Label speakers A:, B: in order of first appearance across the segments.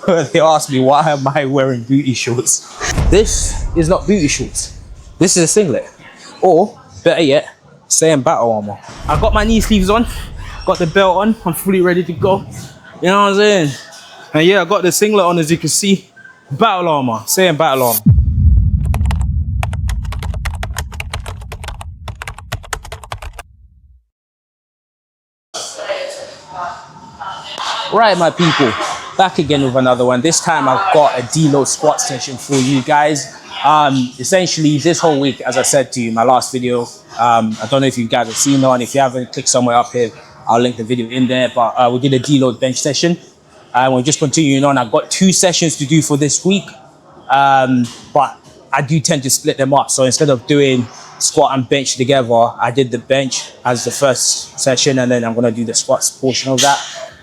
A: They asked me, why am I wearing booty shorts? This is not booty shorts. This is a singlet. Or, better yet, stay in battle armor. I got my knee sleeves on, got the belt on, I'm fully ready to go. You know what I'm saying? And yeah, I got the singlet on, as you can see. Battle armor, stay in battle armor. Right, my people, back again with another one. This time I've got a deload squat session for you guys. Essentially this whole week, as I said to you in my last video, I don't know if you guys have seen it, and if you haven't, click somewhere up here, I'll link the video in there. But we did a deload bench session, and we're just continuing on. I've got 2 sessions to do for this week, but I do tend to split them up. So instead of doing squat and bench together, I did the bench as the first session, and then I'm going to do the squats portion of that.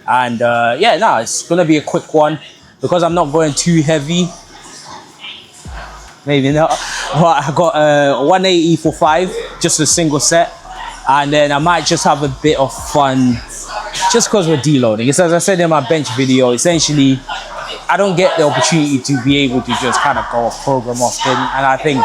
A: And yeah, no, it's gonna be a quick one because I'm not going too heavy. Maybe not. But I got 180 for 5, just a single set, and then I might just have a bit of fun just because we're deloading. It's as I said in my bench video, essentially I don't get the opportunity to be able to just kind of go off program often, and I think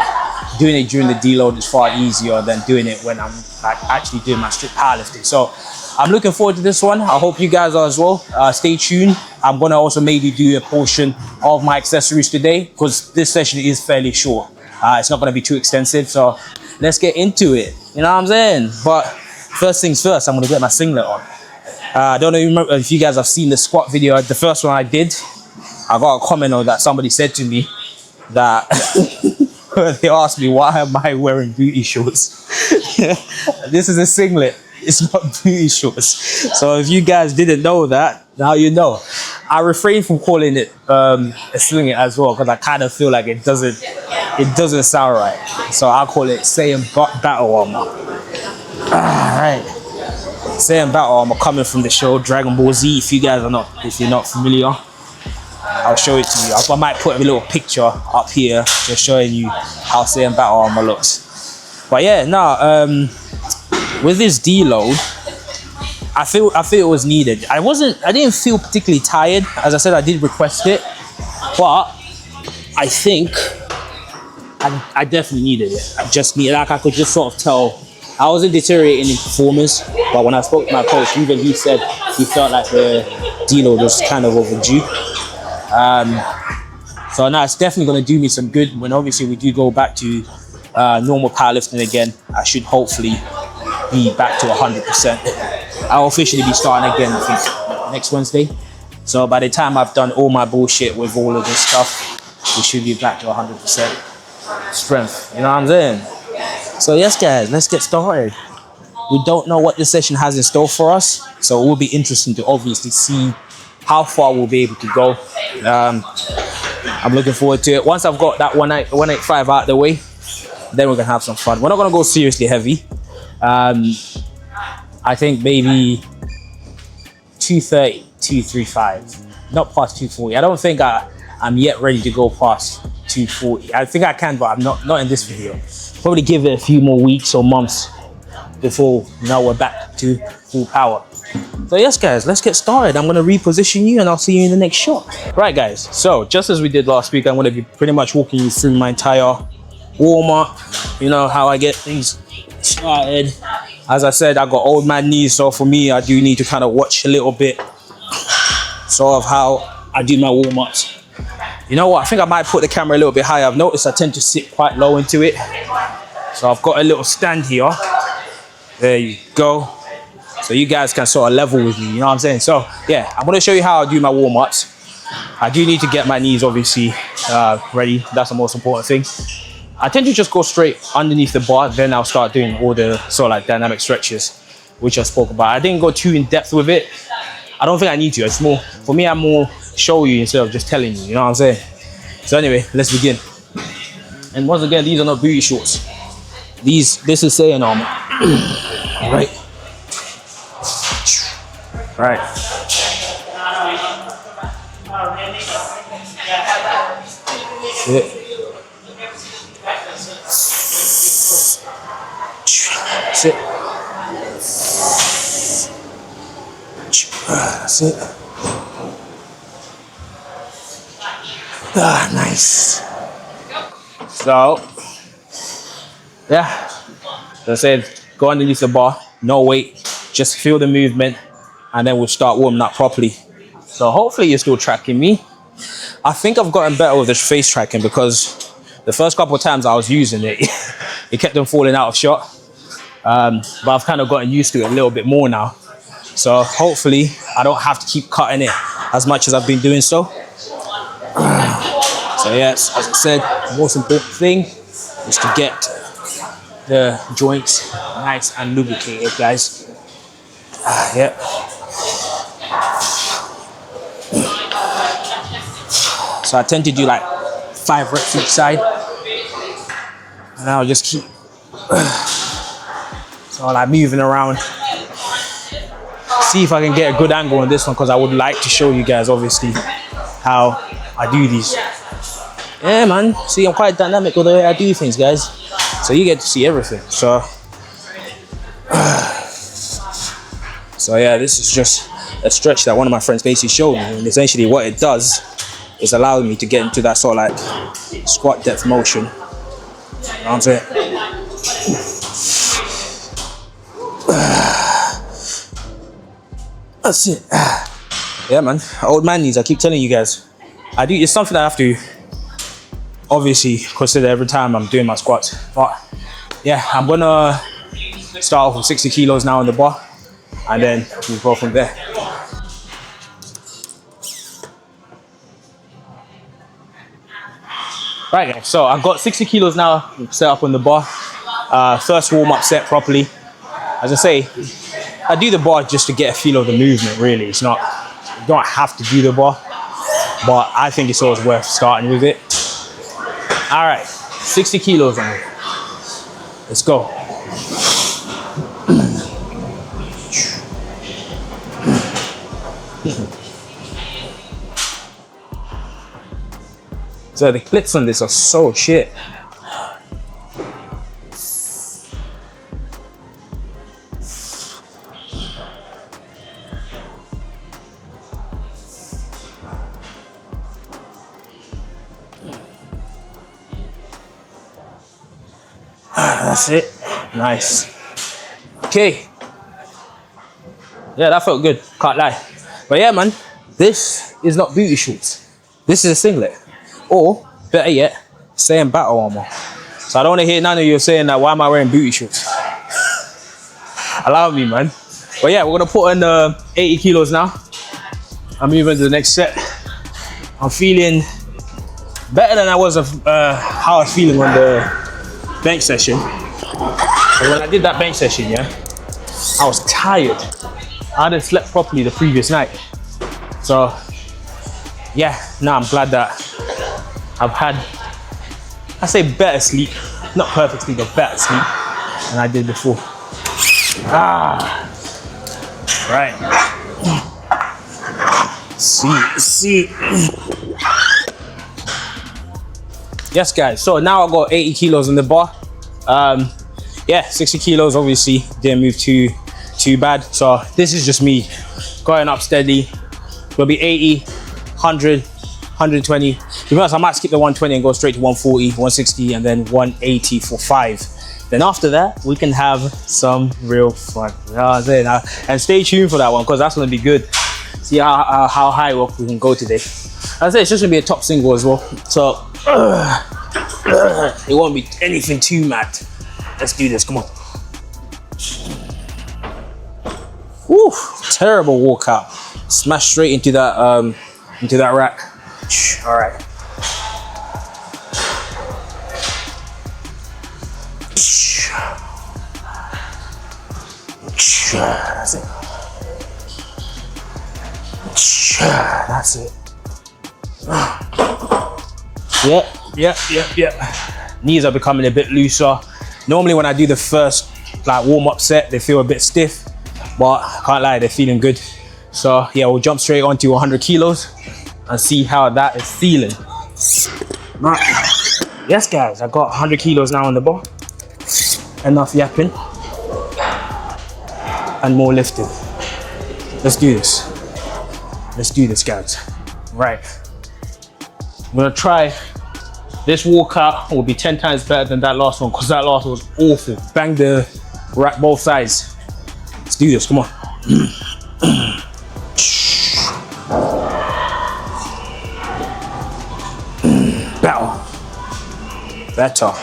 A: doing it during the deload is far easier than doing it when I'm like actually doing my strict powerlifting. So I'm looking forward to this one. I hope you guys are as well. Stay tuned. I'm gonna also maybe do a portion of my accessories today because this session is fairly short. It's not gonna be too extensive, so let's get into it. You know what I'm saying? But first things first, I'm gonna get my singlet on. I don't know if you guys have seen the squat video. The first one I did, I got a comment on that. Somebody said to me that they asked me, why am I wearing booty shorts? This is a singlet. It's not booty shorts. So if you guys didn't know that, now you know. I refrain from calling it a singlet as well because I kind of feel like it doesn't sound right. So I'll call it saying battle armor. Alright. Saying battle armor, coming from the show Dragon Ball Z. If you're not familiar, I'll show it to you. I might put a little picture up here just showing you how saying battle armor looks. But yeah, no, with this deload, I feel it was needed. I didn't feel particularly tired. As I said, I did request it, but I think I definitely needed it. I could just sort of tell I wasn't deteriorating in performance, but when I spoke to my coach, even he said he felt like the deload was kind of overdue. So now it's definitely going to do me some good when obviously we do go back to normal powerlifting again. I should hopefully be back to 100%. I'll officially be starting again, I think, next Wednesday. So by the time I've done all my bullshit with all of this stuff, we should be back to 100% strength. You know what I'm saying? So yes, guys, let's get started. We don't know what this session has in store for us, so it will be interesting to obviously see how far we'll be able to go. I'm looking forward to it. Once I've got that 185 out of the way, then we're gonna have some fun. We're not gonna go seriously heavy. I think maybe 230, 235, not past 240. I don't think I'm yet ready to go past 240. I think I can, but I'm not in this video. Probably give it a few more weeks or months before we're back to full power. So yes, guys, let's get started. I'm gonna reposition you and I'll see you in the next shot. Right, guys, so just as we did last week, I'm gonna be pretty much walking you through my entire warm-up, you know, how I get things started. As I said, I got old man knees, so for me, I do need to kind of watch a little bit sort of how I do my warm-ups. You know what, I think I might put the camera a little bit higher. I've noticed I tend to sit quite low into it. So I've got a little stand here. There you go. So you guys can sort of level with me, you know what I'm saying? So yeah, I'm gonna show you how I do my warm-ups. I do need to get my knees obviously ready. That's the most important thing. I tend to just go straight underneath the bar, then I'll start doing all the sort of like dynamic stretches, which I spoke about. I didn't go too in depth with it. I don't think I need to. It's more, for me, I'm more show you instead of just telling you know what I'm saying? So anyway, let's begin. And once again, these are not booty shorts. This is saying armor. Right. Right. Sit. Sit. That's it. Ah, nice. So, yeah, as I said, go underneath the bar, no weight, just feel the movement, and then we'll start warming up properly. So hopefully you're still tracking me. I think I've gotten better with this face tracking because the first couple of times I was using it, it kept on falling out of shot. But I've kind of gotten used to it a little bit more now. So hopefully I don't have to keep cutting it as much as I've been doing so. So yes, as I said, the most important thing is to get the joints nice and lubricated, guys. Yeah. So I tend to do like 5 reps each side, and I'll just keep so like moving around. See if I can get a good angle on this one, because I would like to show you guys obviously how I do these. Yeah, man. See, I'm quite dynamic with the way I do things, guys. So you get to see everything. So yeah, this is just a stretch that one of my friends basically showed me, and essentially what it does is allow me to get into that sort of like squat depth motion. You know what I'm saying? That's it. Yeah, man. Old man knees, I keep telling you guys. It's something I have to obviously consider every time I'm doing my squats. But yeah, I'm gonna start off with 60 kilos now on the bar, and then we'll go from there. Right guys, so I've got 60 kilos now set up on the bar. First warm up set properly. As I say, I do the bar just to get a feel of the movement, really. It's not, you don't have to do the bar, but I think it's always worth starting with it. All right, 60 kilos on it. Let's go. So the clips on this are so shit. That's it. Nice. Okay. Yeah, that felt good. Can't lie. But yeah, man, this is not booty shorts. This is a singlet. Or, better yet, stay in battle armor. So I don't want to hear none of you saying that, why am I wearing booty shorts? Allow me, man. But yeah, we're going to put in 80 kilos now. I'm moving to the next set. I'm feeling better than I was how I was feeling on the bench session. But when I did that bench session, yeah, I was tired. I hadn't slept properly the previous night. So yeah, now I'm glad that I've had, I say better sleep, not perfect sleep, but better sleep than I did before. Right. See. Yes, guys, so now I got 80 kilos on the bar. Yeah, 60 kilos obviously didn't move too bad. So this is just me going up steadily. It'll be 80, 100, 120. To be honest, I might skip the 120 and go straight to 140, 160, and then 180 for 5. Then after that, we can have some real fun. You know what I'm saying? And stay tuned for that one, because that's gonna be good. See how high up we can go today. I say it's just gonna be a top single as well. So it won't be anything too mad. Let's do this, come on. Woo, terrible walkout. Smash straight into that rack. All right. That's it. That's it. Yep. Knees are becoming a bit looser. Normally when I do the first like warm-up set, they feel a bit stiff, but I can't lie, they're feeling good. So yeah, we'll jump straight onto 100 kilos and see how that is feeling. Right. Yes guys, I got 100 kilos now on the bar. Enough yapping and more lifting. Let's do this. Let's do this, guys. Right. I'm gonna try. This workout will be 10 times better than that last one because that last one was awful. Bang the rack both sides. Let's do this, come on. Better.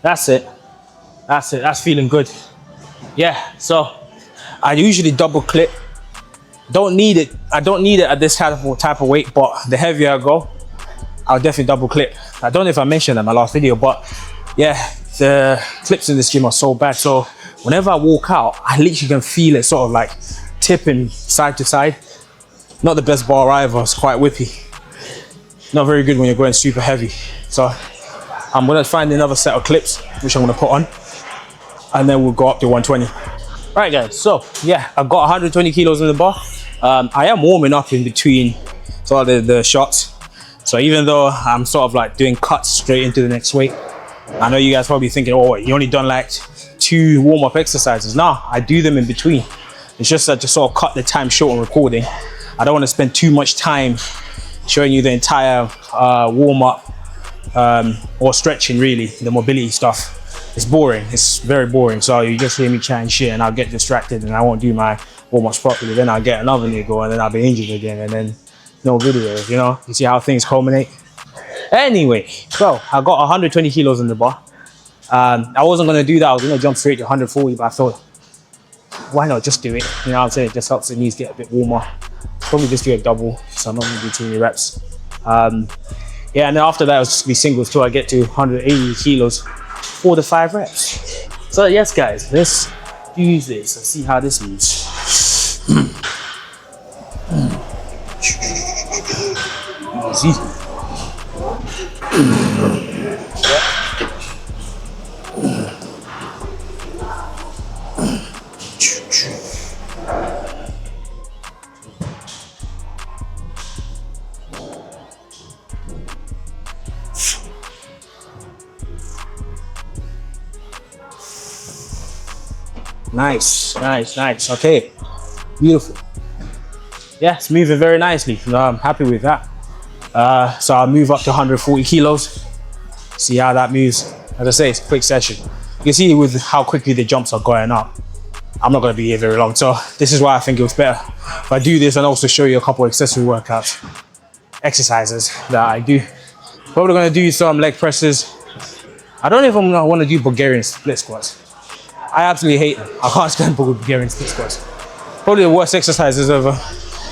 A: That's it. That's it. That's feeling good. Yeah. So I usually double clip. Don't need it. I don't need it at this type of weight, but the heavier I go, I'll definitely double clip. I don't know if I mentioned that in my last video, but yeah, the clips in this gym are so bad. So whenever I walk out, I literally can feel it sort of like tipping side to side. Not the best bar either. It's quite whippy. Not very good when you're going super heavy. So I'm gonna find another set of clips, which I'm gonna put on, and then we'll go up to 120. All right, guys, so yeah, I've got 120 kilos in the bar. I am warming up in between sort of the shots. So even though I'm sort of like doing cuts straight into the next weight, I know you guys probably thinking, oh, you only done like 2 warm-up exercises. Nah, I do them in between. It's just that to sort of cut the time short on recording. I don't want to spend too much time showing you the entire warm-up or stretching, really, the mobility stuff. It's boring. It's very boring. So you just hear me chatting shit and I'll get distracted and I won't do my warm-ups properly. Then I'll get another niggle and then I'll be injured again and then no videos, you know? You see how things culminate? Anyway, so I got 120 kilos in the bar. I wasn't going to do that. I was going to jump straight to 140, but I thought, why not just do it? You know what I'm saying? It just helps the knees get a bit warmer. Probably just do a double, so I'm not going to do too many reps. Yeah, and then after that, it was just be singles till I get to 180 kilos for the 5 reps. So yes, guys, let's do this and see how this moves. Easy. Nice, nice, nice. Okay, beautiful. Yeah, it's moving very nicely. I'm happy with that. So I'll move up to 140 kilos. See how that moves. As I say, it's a quick session. You can see with how quickly the jumps are going up. I'm not going to be here very long. So this is why I think it was better if I do this and also show you a couple of accessory workouts, exercises that I do. Probably going to do some leg presses. I don't know if I'm going to want to do Bulgarian split squats. I absolutely hate them. I can't stand Bulgarian split squats. Probably the worst exercises ever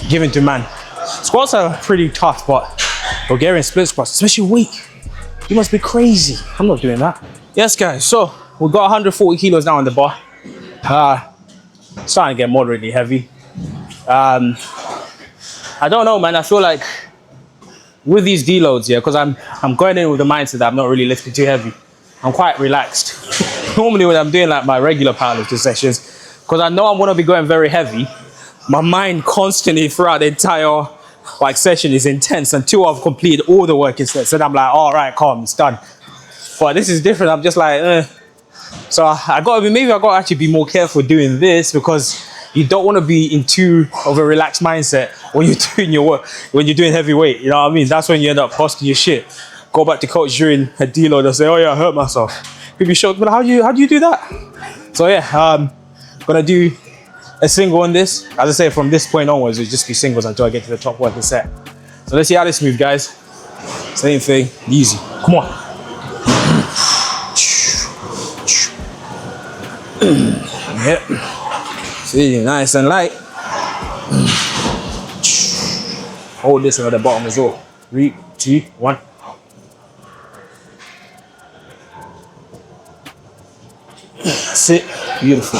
A: given to man. Squats are pretty tough, but Bulgarian split squats, especially weak, you must be crazy. I'm not doing that. Yes, guys, so we've got 140 kilos now on the bar. Starting to get moderately heavy. I don't know, man. I feel like with these deloads, yeah, because I'm going in with the mindset that I'm not really lifting too heavy. I'm quite relaxed. Normally when I'm doing like my regular powerlifting sessions, because I know I'm going to be going very heavy, my mind constantly throughout the entire like session is intense until I've completed all the work instead. So I'm like, all right, calm, it's done. But this is different. I'm just like, So I got to maybe I got to actually be more careful doing this because you don't want to be in too of a relaxed mindset when you're doing your work, when you're doing heavy weight. You know what I mean? That's when you end up posting your shit. Go back to coach during a deload and say, oh yeah, I hurt myself. People be shocked, but how do you do that? So yeah, gonna do a single on this. As I say, from this point onwards, it'll just be singles until I get to the top working set. So let's see how this moves, guys. Same thing, easy. Come on. Yep. See, nice and light. Hold this one at the bottom as well. 3, 2, 1. That's it. Beautiful.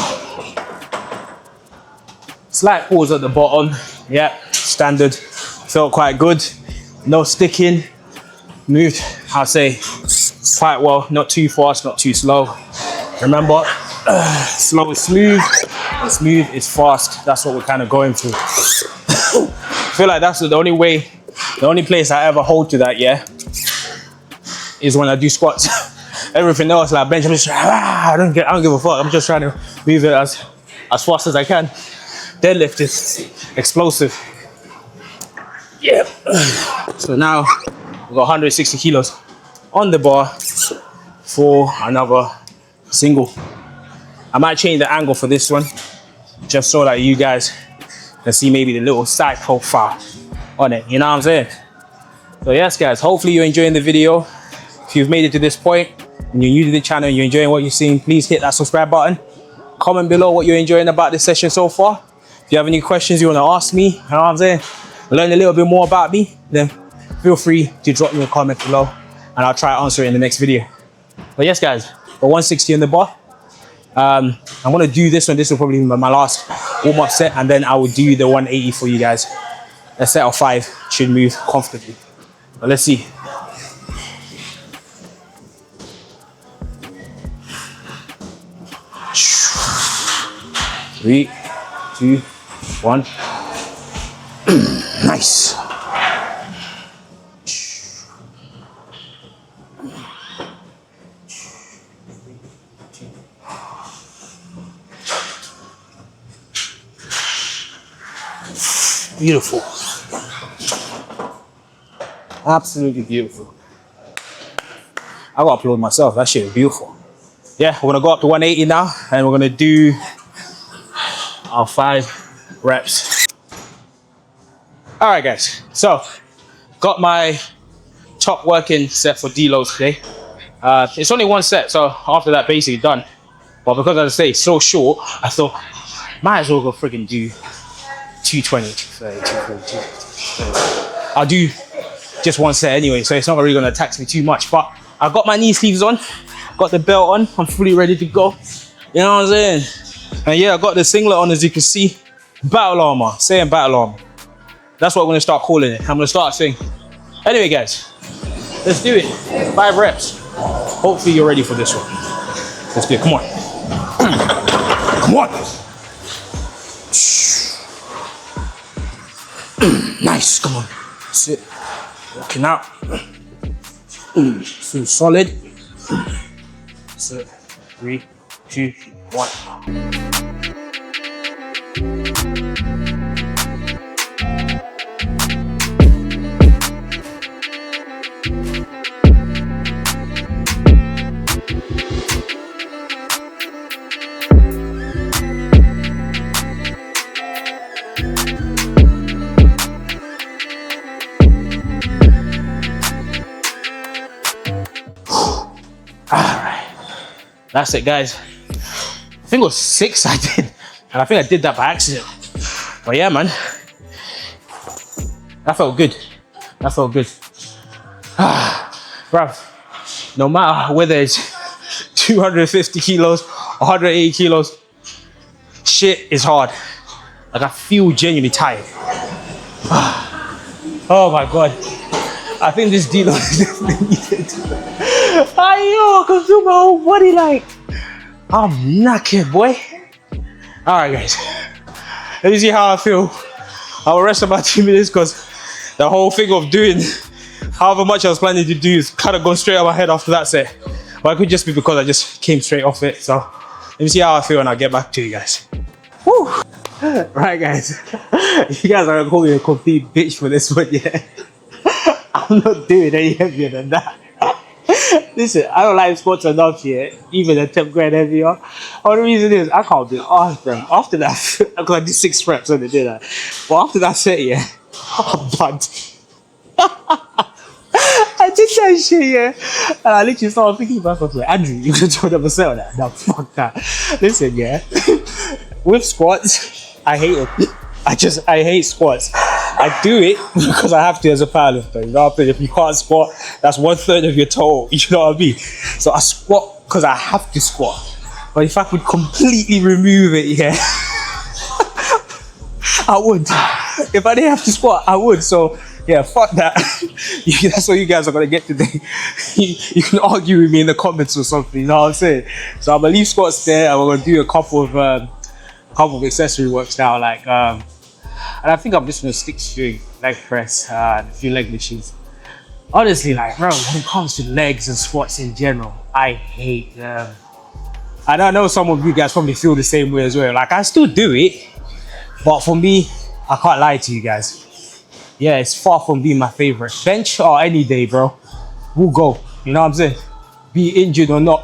A: Slight pause at the bottom. Yeah, standard. Felt quite good. No sticking. Moved, I'll say, quite well. Not too fast, not too slow. Remember, slow is smooth. smooth, it's fast. That's what we're kind of going through. I feel like that's the only way, the only place I ever hold to that, yeah, is when I do squats. Everything else, like bench, I'm just I don't give a fuck. I'm just trying to move it as fast as I can. Deadlift is explosive. Yeah. So now we've got 160 kilos on the bar for another single. I might change the angle for this one, just so that you guys can see maybe the little side profile on it. You know what I'm saying? So yes, guys, hopefully you're enjoying the video. If you've made it to this point and you're new to the channel and you're enjoying what you're seeing, please hit that subscribe button. Comment below what you're enjoying about this session so far. If you have any questions you want to ask me, you know what I'm saying, learn a little bit more about me, then feel free to drop me a comment below and I'll try to answer it in the next video. But yes, guys, for 160 on the bar. I'm gonna do this one. This will probably be my last warm-up set, and then I will do the 180 for you guys. A set of 5 should move comfortably. But let's see. Three, 2, 1. Nice. Beautiful. Absolutely beautiful. I gotta applaud myself. That shit is beautiful. Yeah, we're gonna go up to 180 now, and we're gonna do our 5 reps. All right, guys. So, got my top working set for deload today. It's only 1 set, so after that, basically done. But because, as I say, it's so short, I thought might as well go freaking do 220, 230, 240, 250. I'll do just 1 set anyway, so it's not really gonna tax me too much. But I've got my knee sleeves on, got the belt on, I'm fully ready to go. You know what I'm saying? And yeah, I got the singlet on, as you can see. Battle armor, saying battle armor. That's what I'm gonna start calling it. I'm gonna start saying. Anyway, guys, let's do it. 5 reps. Hopefully you're ready for this one. Let's do it, come on. Come on. Nice, come on. Sit. Walking out. So solid. So 3, 2, 1. That's it, guys. I think it was 6 I did. And I think I did that by accident. But yeah, man. That felt good. That felt good. Bruv, no matter whether it's 250 kilos, 180 kilos, shit is hard. Like, I feel genuinely tired. Oh my God. I think this deload is definitely needed. I can feel my whole body like I'm knackered, boy. All right, guys. Let me see how I feel. I will rest about 2 minutes because the whole thing of doing however much I was planning to do is kind of gone straight out of my head after that set. But it could just be because I just came straight off it. So let me see how I feel and I'll get back to you guys. Woo! Right, guys. You guys are gonna call me a complete bitch for this one, yeah? I'm not doing any heavier than that. Listen, I don't like squats enough yet, even a 10 grand heavier. Only reason is I can't be asked them. After that, because I did 6 reps when they did that. But after that set, yeah, I'm done. I did that shit, yeah. And I literally started thinking back of like, Andrew, you can do another set on that. No, fuck that. Listen, yeah. With squats, I hate it. I hate squats. I do it because I have to as a powerlifter. You know what I mean? If you can't squat, that's 1/3 of your total. You know what I mean? So I squat because I have to squat. But if I could completely remove it, yeah, I would. If I didn't have to squat, I would. So yeah, fuck that. That's what you guys are gonna get today. You can argue with me in the comments or something. You know what I'm saying? So I'm gonna leave squats there, and we're gonna do a couple of couple of accessory works now, like and I think I'm just gonna stick to leg press and a few leg machines. Honestly, like bro, when it comes to legs and squats in general, I hate them. And I know some of you guys probably feel the same way as well. Like I still do it, but for me, I can't lie to you guys. Yeah, it's far from being my favorite. Bench or any day, bro, we'll go. You know what I'm saying? Be injured or not,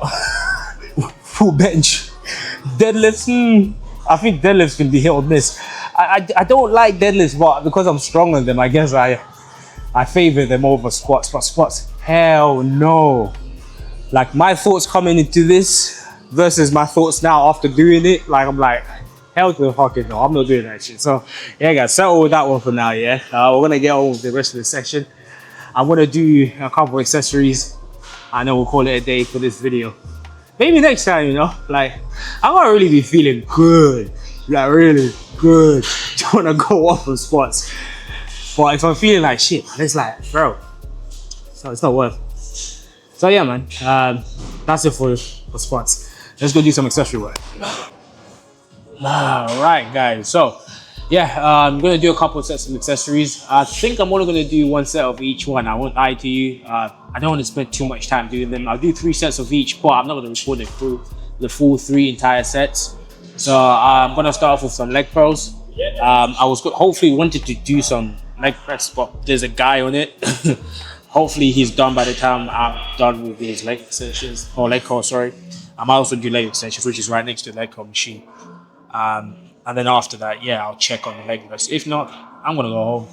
A: full bench. Deadlifts, I think deadlifts can be hit or miss. I don't like deadlifts, but because I'm strong on them, I guess I favor them over squats. But squats, hell no. Like my thoughts coming into this versus my thoughts now after doing it, like I'm like, hell to the fucking no, I'm not doing that shit. So yeah guys, settle with that one for now, yeah. We're gonna get on with the rest of the section. I'm gonna do a couple of accessories and then we'll call it a day for this video. Maybe next time, you know, like I'm gonna really be feeling good, like really good. Don't wanna go off on squats. But if I'm feeling like shit, it's like, bro, so it's not worth it. So yeah man, that's it for squats. Let's go do some accessory work. All right, guys. So, yeah, I'm gonna do a couple of sets of accessories. I think I'm only gonna do one set of each one. I won't lie to you. I don't want to spend too much time doing them. I'll do 3 sets of each, but I'm not gonna record the full 3 entire sets. So I'm gonna start off with some leg curls. I was hopefully wanted to do some leg press, but there's a guy on it. Hopefully he's done by the time I'm done with his leg extensions or leg curl. Sorry. I might also do leg extensions, which is right next to the leg curl machine. And then after that, yeah, I'll check on the leg press. If not, I'm gonna go home.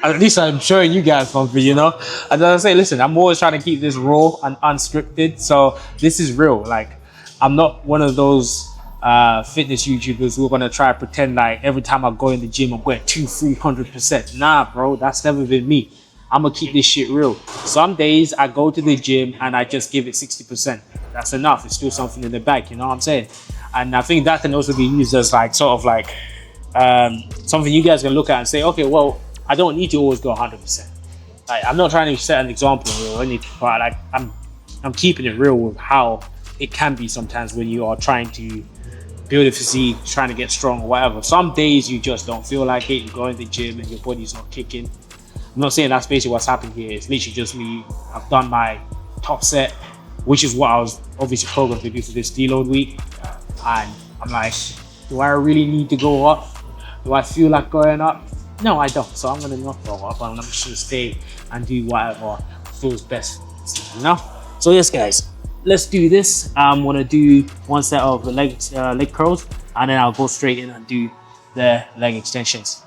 A: At least I'm showing you guys something, you know. As I say, listen, I'm always trying to keep this raw and unscripted. So this is real. Like, I'm not one of those fitness YouTubers who are gonna try to pretend like every time I go in the gym I'm going 200-300%. Nah, bro, that's never been me. I'm gonna keep this shit real. Some days I go to the gym and I just give it 60%. That's enough. It's still something in the bag, you know what I'm saying? And I think that can also be used as like sort of like something you guys can look at and say, okay, well, I don't need to always go 100%. Like, I'm not trying to set an example or anything, but like I'm keeping it real with how it can be sometimes when you are trying to build a physique, trying to get strong or whatever. Some days you just don't feel like it. You go in the gym and your body's not kicking. I'm not saying that's basically what's happened here. It's literally just me. I've done my top set, which is what I was obviously programmed to do for this deload week. And I'm like, do I really need to go up? Do I feel like going up? No, I don't. So I'm gonna not go up. I'm just gonna stay and do whatever feels best, you know? So yes, guys, let's do this. I'm gonna do one set of the leg curls, and then I'll go straight in and do the leg extensions.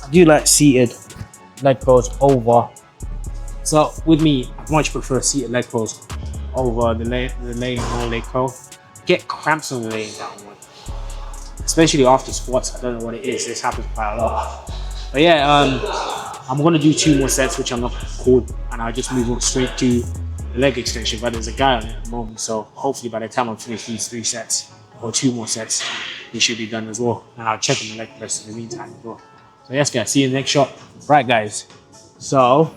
A: I do like seated leg curls over. So with me, I much prefer seated leg curls over the laying on leg curl. Get cramps on the laying down one, especially after squats. I don't know what it is. This happens quite a lot. But yeah, I'm gonna do 2 more sets, which I'm not called, and I'll just move on straight to the leg extension. But there's a guy on it at the moment, so hopefully by the time I'm finished these 3 sets or 2 more sets, he should be done as well. And I'll check on the leg press in the meantime as well. So yes guys, see you in the next shot. Right guys, so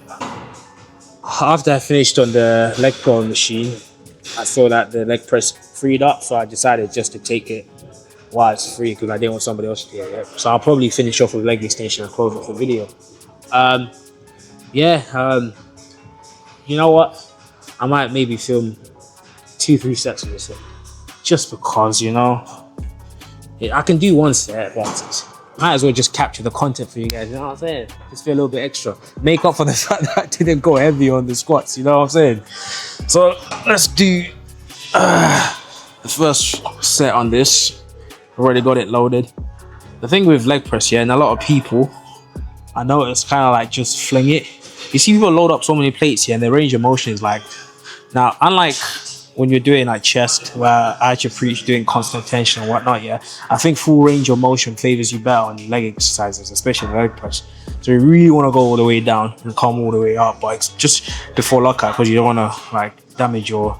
A: after I finished on the leg curl machine, I saw that the leg press freed up, so I decided just to take it while it's free because I didn't want somebody else to do it. So I'll probably finish off with leg extension and close off the video. you know what? I might maybe film 2-3 sets of this one. Just because, you know, I can do one set once. Might as well just capture the content for you guys, you know what I'm saying? Just feel a little bit extra. Make up for the fact that I didn't go heavy on the squats, you know what I'm saying? So let's do the first set on this. Already got it loaded. The thing with leg press, yeah, and a lot of people, I notice kind of like just fling it. You see people load up so many plates here and their range of motion is like, now unlike when you're doing like chest, where I actually preach doing constant tension and whatnot, yeah, I think full range of motion favors you better on leg exercises, especially leg press. So you really want to go all the way down and come all the way up, but it's just before lockout because you don't want to like damage your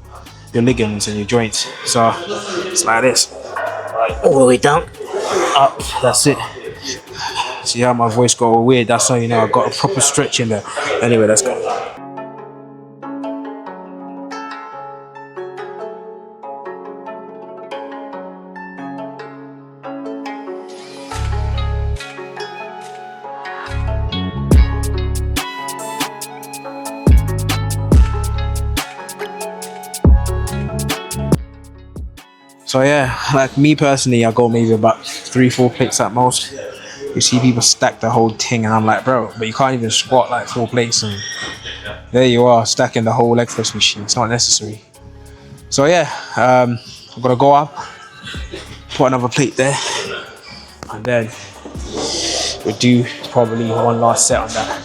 A: ligaments and your joints. So it's like this, right, all the way down, up, that's it. See how my voice got all weird? That's how you know I got a proper stretch in there. Anyway, let's go. So yeah, like me personally, I go maybe about 3-4 plates at most. You see people stack the whole thing and I'm like, bro, but you can't even squat like 4 plates and there you are stacking the whole leg press machine. It's not necessary. So yeah, I'm gonna go up, put another plate there, and then we'll do probably one last set on that.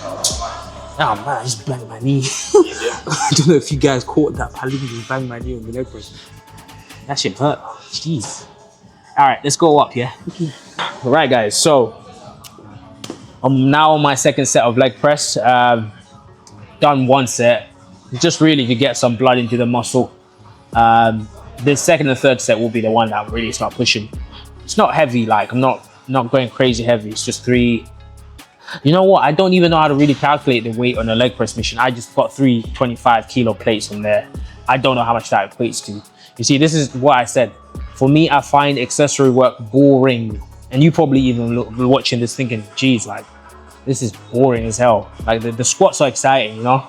A: Oh man, I just banged my knee. I don't know if you guys caught that, but I literally just banged my knee on the leg press. That shit hurt. Jeez. Alright, let's go up, yeah? Alright guys, so I'm now on my second set of leg press. Done one set, just really to get some blood into the muscle. The second and third set will be the one that I really start pushing. It's not heavy, like I'm not going crazy heavy. It's just 3. You know what? I don't even know how to really calculate the weight on a leg press machine. I just got 3 25 kilo plates on there. I don't know how much that equates to. You see, this is what I said. For me, I find accessory work boring. And you probably even watching this thinking, geez, like, this is boring as hell. Like, the squats are exciting, you know?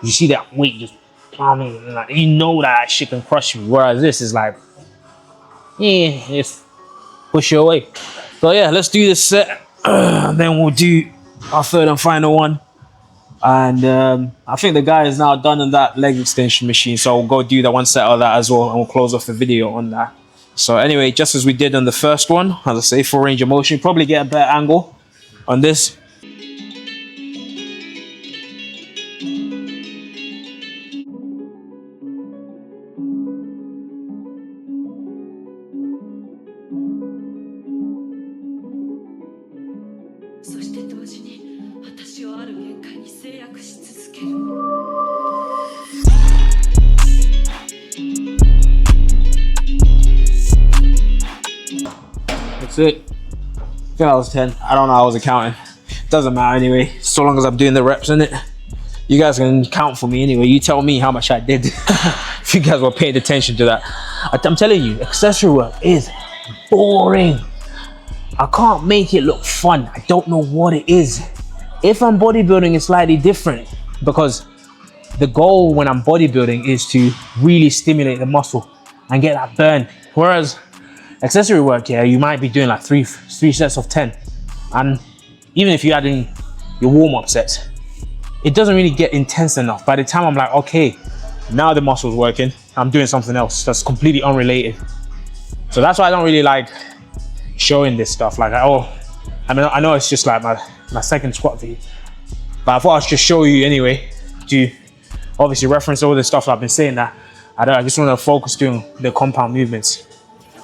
A: You see that weight just palming, and like, you know that shit can crush you. Whereas this is like, yeah, just push you away. So yeah, let's do this set. And then we'll do our third and final one. And I think the guy is now done on that leg extension machine, so we'll go do that one set of that as well, and we'll close off the video on that. So anyway, just as we did on the first one, as I say, full range of motion, probably get a better angle on this. That's it. I think I was 10. I don't know, I was counting. Doesn't matter anyway, so long as I'm doing the reps in it. You guys can count for me anyway. You tell me how much I did. If you guys were paying attention to that. I'm telling you, accessory work is boring. I can't make it look fun. I don't know what it is. If I'm bodybuilding, it's slightly different because the goal when I'm bodybuilding is to really stimulate the muscle and get that burn. Whereas accessory work, yeah, you might be doing like three sets of 10. And even if you add in your warm-up sets, it doesn't really get intense enough. By the time I'm like, okay, now the muscle's working, I'm doing something else that's completely unrelated. So that's why I don't really like showing this stuff. Like, oh, I mean, I know it's just like my second squat video, but I thought I'd just show you anyway to obviously reference all the stuff I've been saying that I just want to focus doing the compound movements.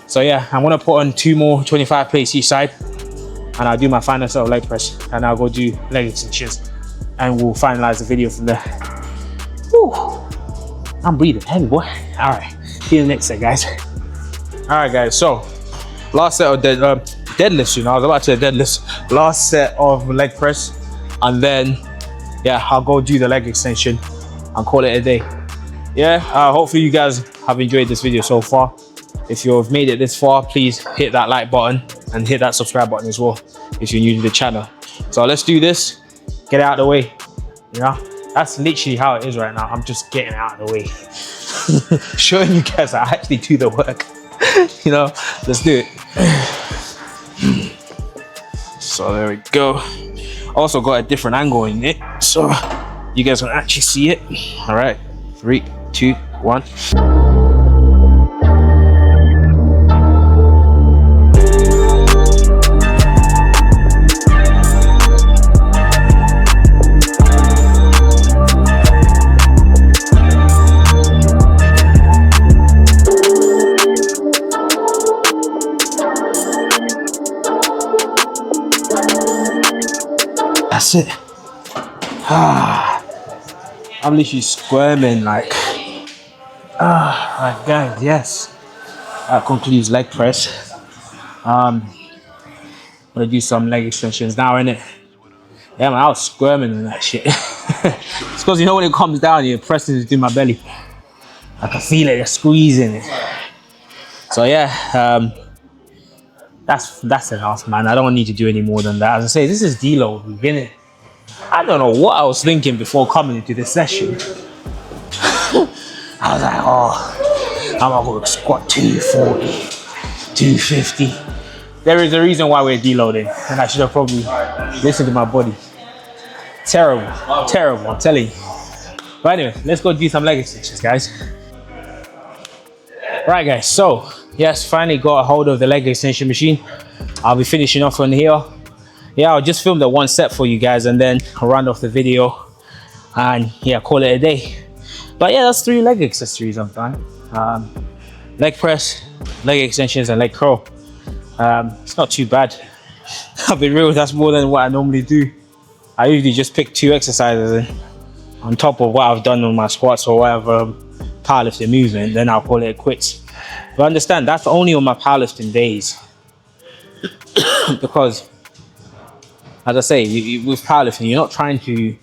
A: So yeah, I'm gonna put on 2 more 25 plates each side, and I'll do my final set of leg press, and I'll go do leg extensions, and we'll finalize the video from there. Whew. I'm breathing heavy, boy. All right, see you in the next set, guys. All right, guys. So last set of deadlifts. You know, I was about to say deadlifts. Last set of leg press, and then yeah, I'll go do the leg extension and call it a day. Yeah. Hopefully you guys have enjoyed this video so far. If you've made it this far, please hit that like button and hit that subscribe button as well if you're new to the channel. So let's do this, get it out of the way, you know. That's literally how it is right now. I'm just getting out of the way. Showing you guys I actually do the work. You know, let's do it. So there we go. Also got a different angle in it, so you guys can actually see it. All right, 3, 2, 1. That's it. I'm literally squirming like guys, yes. That concludes leg press. I'm gonna do some leg extensions now, innit? Yeah, man, I was squirming in that shit. It's because, you know, when it comes down, you're pressing it through my belly. I can feel it, you're squeezing it. So yeah, that's enough, man. I don't need to do any more than that. As I say, this is Deload. We've been in. I don't know what I was thinking before coming into this session. I was like, oh, I'm gonna go squat 240, 250. There is a reason why we're deloading, and I should have probably listened to my body. Terrible, terrible, I'm telling you. But anyway, let's go do some leg extensions, guys. Right, guys, so yes, finally got a hold of the leg extension machine. I'll be finishing off on here. Yeah, I'll just film the one set for you guys and then I'll round off the video and yeah, call it a day. But yeah, that's 3 leg accessories I'm done. Leg press, leg extensions, and leg curl. It's not too bad. I'll be real, that's more than what I normally do. I usually just pick 2 exercises on top of what I've done on my squats or whatever powerlifting movement, then I'll call it quits. But understand, that's only on my powerlifting days. Because, as I say, with powerlifting, you're not trying to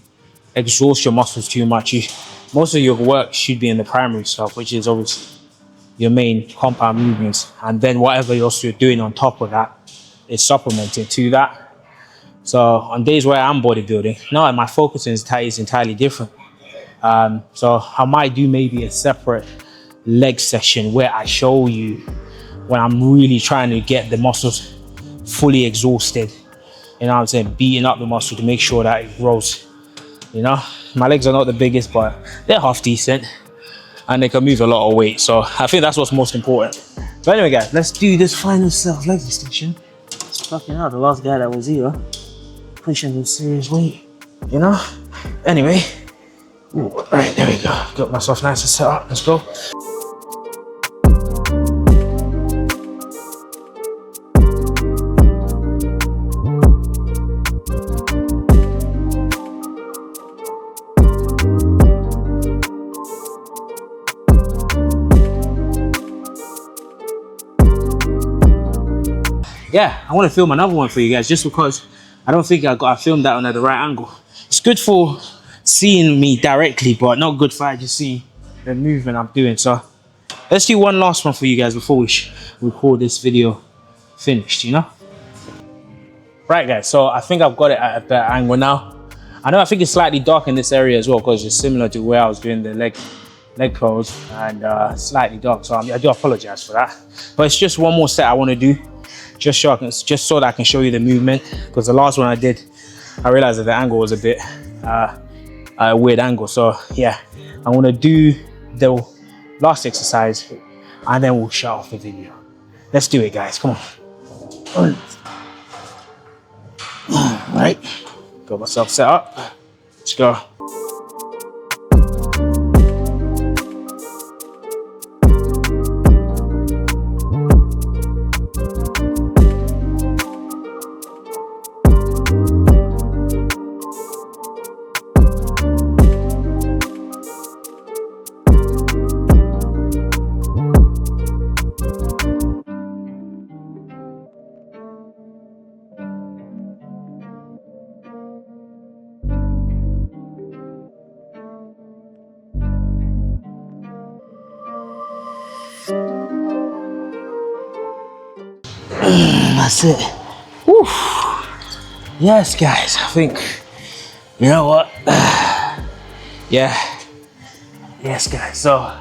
A: exhaust your muscles too much. Most of your work should be in the primary stuff, which is obviously your main compound movements. And then whatever else you're doing on top of that is supplemented to that. So on days where I'm bodybuilding, no, my focus is entirely different. So I might do maybe a separate leg session where I show you when I'm really trying to get the muscles fully exhausted. You know what I'm saying? Beating up the muscle to make sure that it grows. You know, my legs are not the biggest, but they're half decent and they can move a lot of weight. So I think that's what's most important. But anyway, guys, let's do this final self leg extension. It's fucking hell, the last guy that was here pushing some serious weight, you know? Anyway, ooh, all right, there we go. Got myself nice and set up. Let's go. Yeah, I want to film another one for you guys just because I don't think I filmed that one at the right angle. It's good for seeing me directly, but not good for just seeing the movement I'm doing. So let's do one last one for you guys before we call this video finished, you know? Right, guys, so I think I've got it at a better angle now. I think it's slightly dark in this area as well because it's similar to where I was doing the leg curls and slightly dark. So I do apologize for that. But it's just one more set I want to do. Just so that I can show you the movement, because the last one I did, I realized that the angle was a bit a weird angle. So yeah, I want to do the last exercise and then we'll shut off the video. Let's do it, guys. Come on. All right, got myself set up. Let's go. That's it. Whew. Yes, guys, I think, you know what? yeah, yes guys, so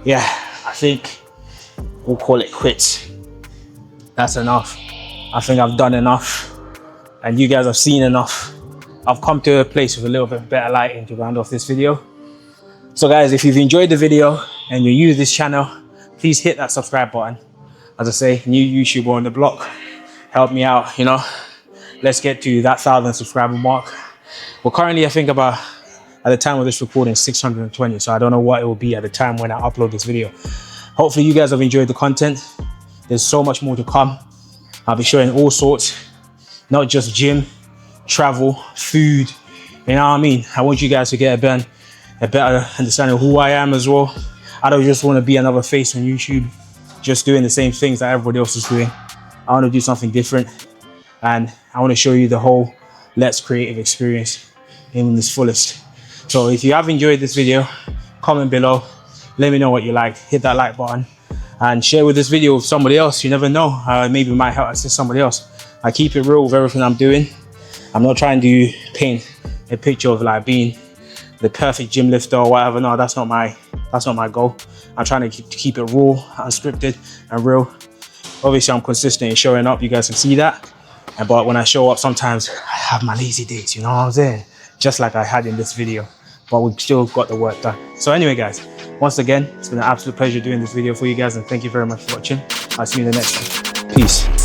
A: yeah, I think we'll call it quits. That's enough. I think I've done enough and you guys have seen enough. I've come to a place with a little bit better lighting to round off this video. So guys, if you've enjoyed the video and you're new to this channel, please hit that subscribe button. As I say, new YouTuber on the block, help me out, you know. Let's get to that 1,000 subscriber mark. We're currently, I think about, at the time of this recording, 620. So I don't know what it will be at the time when I upload this video. Hopefully you guys have enjoyed the content. There's so much more to come. I'll be showing all sorts, not just gym, travel, food, you know what I mean? I want you guys to get a better understanding of who I am as well. I don't just want to be another face on YouTube, just doing the same things that everybody else is doing. I want to do something different, and I want to show you the whole Let's Creative experience in its fullest. So if you have enjoyed this video, comment below, let me know what you like, hit that like button, and share with this video with somebody else. You never know, maybe it might help assist somebody else. I keep it real with everything I'm doing. I'm not trying to paint a picture of like being the perfect gym lifter or whatever. No, that's not my goal. I'm trying to keep it raw, unscripted and real. Obviously I'm consistent in showing up, you guys can see that. But when I show up, sometimes I have my lazy days, you know what I'm saying? Just like I had in this video, but we've still got the work done. So anyway guys, once again, it's been an absolute pleasure doing this video for you guys, and thank you very much for watching. I'll see you in the next one. Peace.